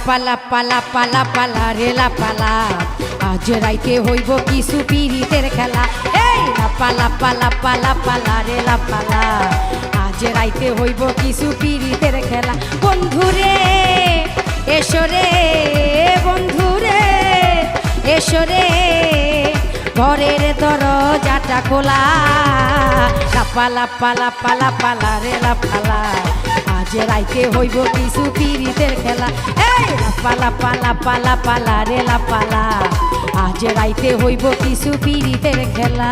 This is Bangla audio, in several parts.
পালা পালা পালা পালা রেলা পালা আজ রাইতে হইব কিছু পিরিতের খেলা। এই পালা পালা পালা পালা রেলা পালা আজ রাইতে হইব কিছু পিরিতের খেলা। বন্ধুরে এসরে বন্ধুরে এসরে ঘরের দরজাটা খোলা। পালা পালা পালা পালা রেলা পালা আজ রাইতে হইব কিছু পিরিতের খেলা। এই পালা পালা পালা পালা রেলা পালা আজ রাইতে হইব কিছু পিরিতের খেলা।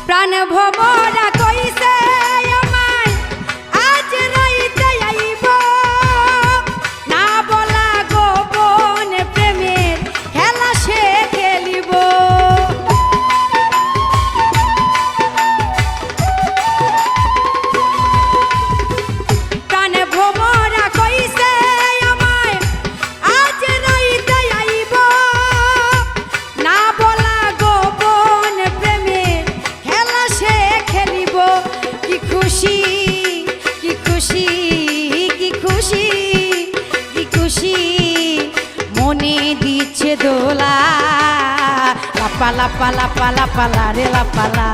প্রাণ ভবরা কইছে আমায় আজ রাইতে আইব না বলা গোপন প্রেমের খেলা সে খেলিব। প্রাণ ভবরা কইছে আমায় আজ রাইতে আইব না বলা গোপন প্রেমের সে খেলিব। কি খুশি কি খুশি কি খুশি কি খুশি মনে দিচ্ছে দোলা। পালা পালা পালা পালা রেলা পালা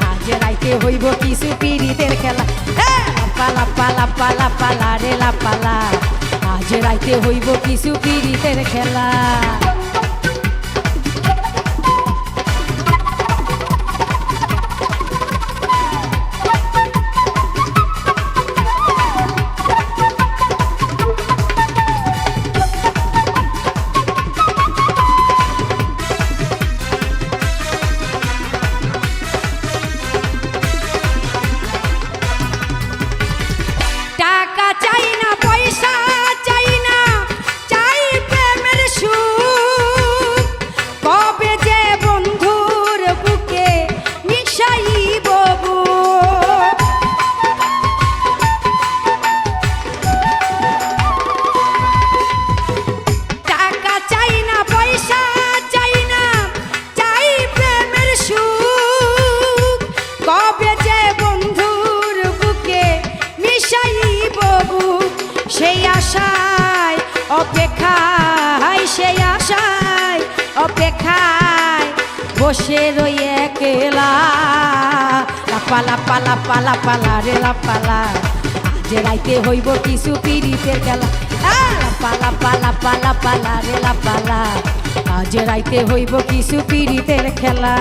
আজ রাইতে হইব কিছু পিরিতের খেলা। পালা পালা পালা পালা রেলা পালা আজ রাইতে হইব কিছু পিরিতের খেলা। টাকা চাই না পয়সা চাই না চাই প্রেমের সুখ কবে যে বন্ধুর বুকে মিশাইব বুক। টাকা চাই না পয়সা চাই না চাই প্রেমের সুখ কবে যে বন্ধুর বুকে মিশাইব বুক। সেই আশায় অপেক্ষায় সেই আশায় অপেক্ষায় বসে রই একলা। পালা পালা পালা পালা রেলা পালা আজ রাইতে হইব কিছু পিরিতের খেলা। পালা পালা পালা পালা রেলা পালা আজ রাইতে হইব কিছু পিরিতের খেলা।